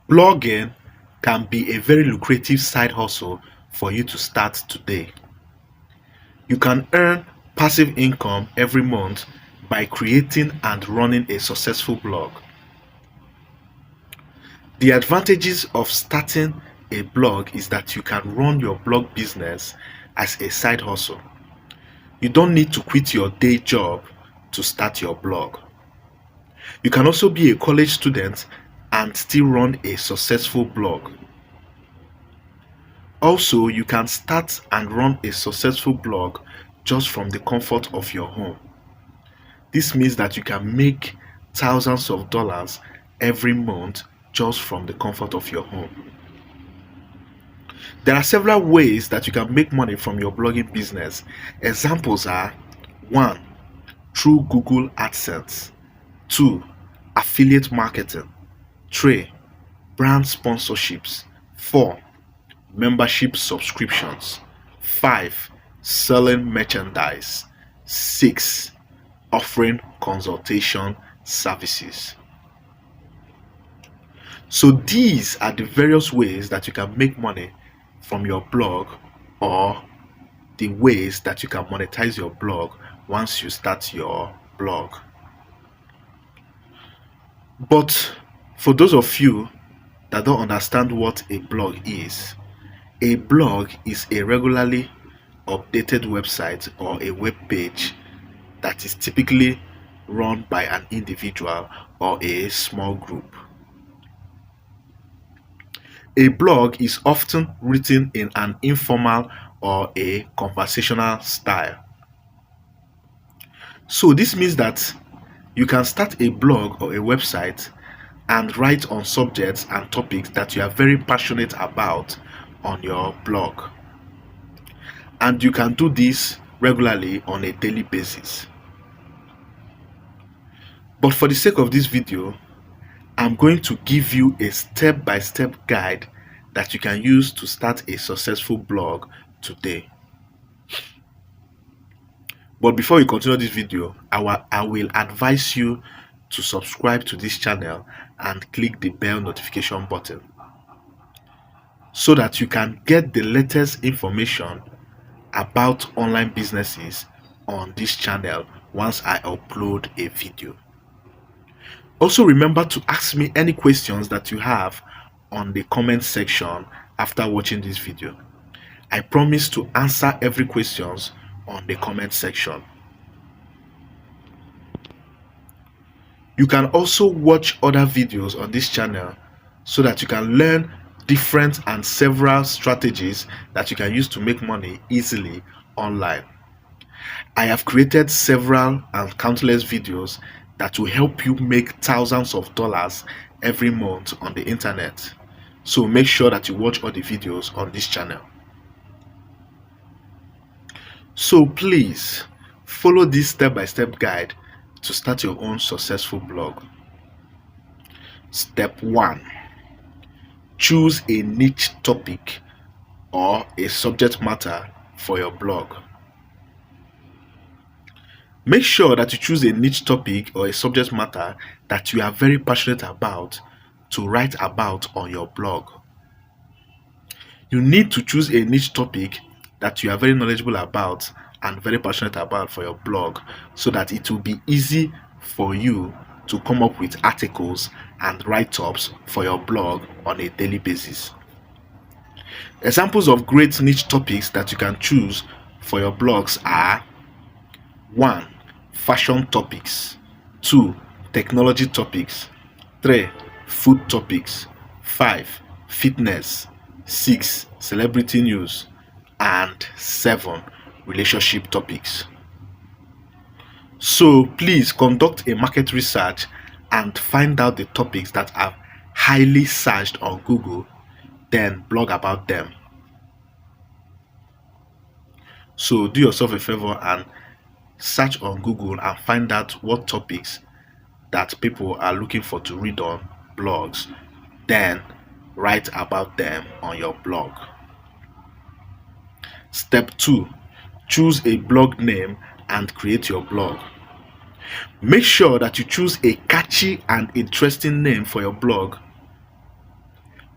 Blogging can be a very lucrative side hustle for you to start today. You can earn passive income every month by creating and running a successful blog. The advantages of starting a blog is that you can run your blog business as a side hustle. You don't need to quit your day job to start your blog. You can also be a college student and still run a successful blog. Also, you can start and run a successful blog just from the comfort of your home. This means that you can make thousands of dollars every month just from the comfort of your home. There are several ways that you can make money from your blogging business. Examples are: 1. Through Google AdSense. 2. Affiliate marketing. 3. Brand sponsorships. 4. Membership subscriptions. 5. Selling merchandise. 6. Offering consultation services. So these are the various ways that you can make money from your blog, or the ways that you can monetize your blog once you start your blog. But for those of you that don't understand what a blog is a regularly updated website or a web page that is typically run by an individual or a small group. A blog is often written in an informal or a conversational style. So this means that you can start a blog or a website and write on subjects and topics that you are very passionate about on your blog. And you can do this regularly on a daily basis. But for the sake of this video, I'm going to give you a step-by-step guide that you can use to start a successful blog today. But before we continue this video, I will advise you to subscribe to this channel and click the bell notification button so that you can get the latest information about online businesses on this channel once I upload a video. Also, remember to ask me any questions that you have on the comment section after watching this video. I promise to answer every questions on the comment section. You can also watch other videos on this channel so that you can learn different and several strategies that you can use to make money easily online. I have created several and countless videos that will help you make thousands of dollars every month on the internet. So make sure that you watch all the videos on this channel. So please follow this step-by-step guide to start your own successful blog. Step 1. Choose a niche topic or a subject matter for your blog. Make sure that you choose a niche topic or a subject matter that you are very passionate about to write about on your blog. You need to choose a niche topic that you are very knowledgeable about and very passionate about for your blog, so that it will be easy for you to come up with articles and write-ups for your blog on a daily basis. Examples of great niche topics that you can choose for your blogs are: 1. Fashion topics. 2. Technology topics. 3. Food topics. 5. Fitness. 6. Celebrity news. And 7. Relationship topics. So please conduct a market research and find out the topics that are highly searched on Google, then blog about them. So do yourself a favor and search on Google and find out what topics that people are looking for to read on blogs, then write about them on your blog. Step 2. Choose a blog name and create your blog. Make sure that you choose a catchy and interesting name for your blog.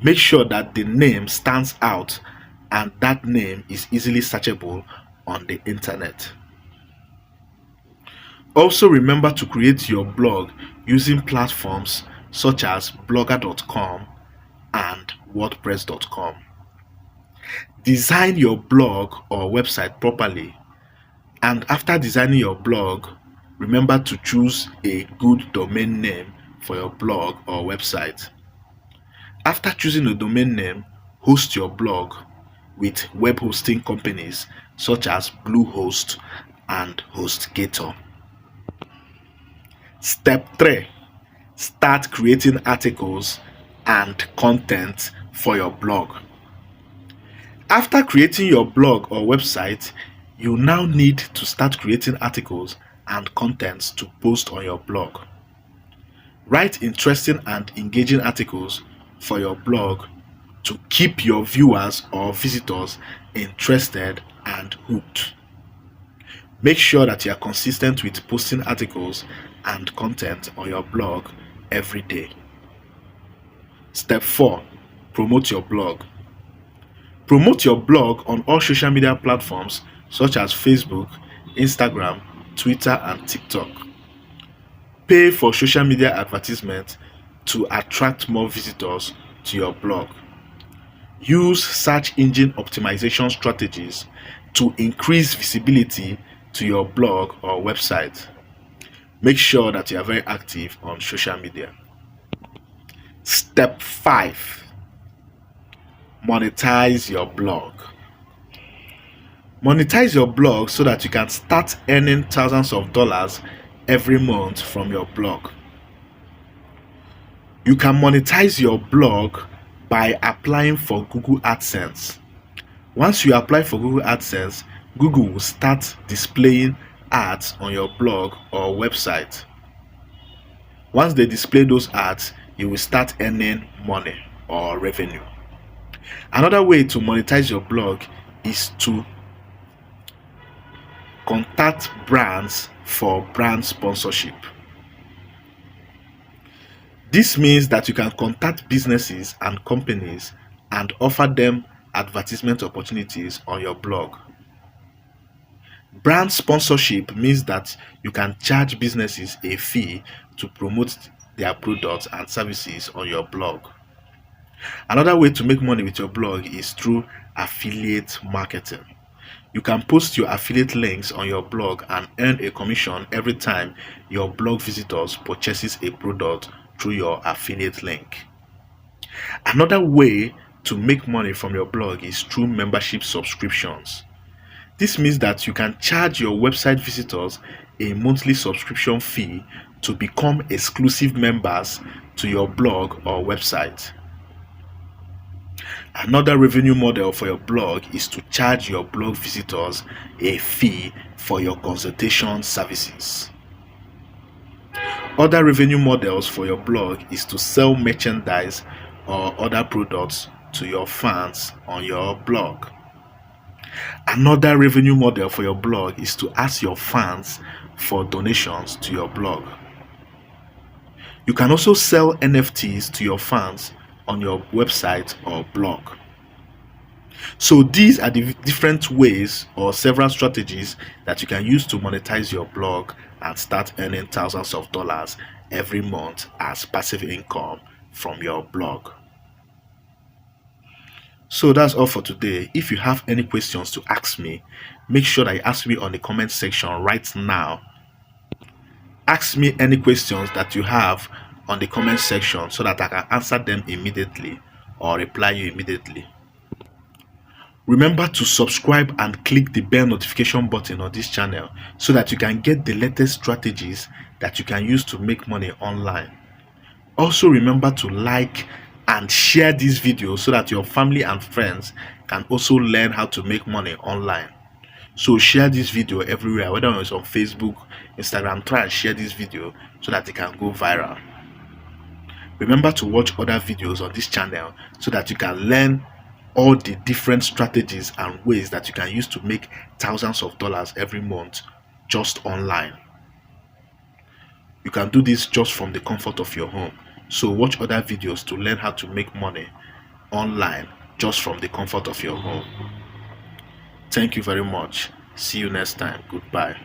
Make sure that the name stands out and that name is easily searchable on the internet. Also remember to create your blog using platforms such as blogger.com and wordpress.com. Design your blog or website properly, and after designing your blog, remember to choose a good domain name for your blog or website. After choosing a domain name, host your blog with web hosting companies such as Bluehost and HostGator. Step 3. Start creating articles and content for your blog. After creating your blog or website, you now need to start creating articles and contents to post on your blog. Write interesting and engaging articles for your blog to keep your viewers or visitors interested and hooked. Make sure that you are consistent with posting articles and content on your blog every day. Step 4. Promote your blog. Promote your blog on all social media platforms such as Facebook, Instagram, Twitter, and TikTok. Pay for social media advertisement to attract more visitors to your blog. Use search engine optimization strategies to increase visibility to your blog or website. Make sure that you are very active on social media. Step 5. Monetize your blog. Monetize your blog so that you can start earning thousands of dollars every month from your blog. You can monetize your blog by applying for Google AdSense. Once you apply for Google AdSense, Google will start displaying ads on your blog or website. Once they display those ads, you will start earning money or revenue. Another way to monetize your blog is to contact brands for brand sponsorship. This means that you can contact businesses and companies and offer them advertisement opportunities on your blog. Brand sponsorship means that you can charge businesses a fee to promote their products and services on your blog. Another way to make money with your blog is through affiliate marketing. You can post your affiliate links on your blog and earn a commission every time your blog visitors purchases a product through your affiliate link. Another way to make money from your blog is through membership subscriptions. This means that you can charge your website visitors a monthly subscription fee to become exclusive members to your blog or website. Another revenue model for your blog is to charge your blog visitors a fee for your consultation services. Other revenue models for your blog is to sell merchandise or other products to your fans on your blog. Another revenue model for your blog is to ask your fans for donations to your blog. You can also sell NFTs to your fans on your website or blog. So these are the different ways or several strategies that you can use to monetize your blog and start earning thousands of dollars every month as passive income from your blog. So that's all for today. If you have any questions to ask me, make sure that you ask me on the comment section right now. Ask me any questions that you have on the comment section so that I can answer them immediately or reply you immediately. Remember to subscribe and click the bell notification button on this channel so that you can get the latest strategies that you can use to make money online. Also remember to like and share this video so that your family and friends can also learn how to make money online. So share this video everywhere, whether it's on Facebook, Instagram. Try and share this video so that it can go viral. Remember to watch other videos on this channel so that you can learn all the different strategies and ways that you can use to make thousands of dollars every month just online. You can do this just from the comfort of your home. So watch other videos to learn how to make money online just from the comfort of your home. Thank you very much. See you next time. Goodbye.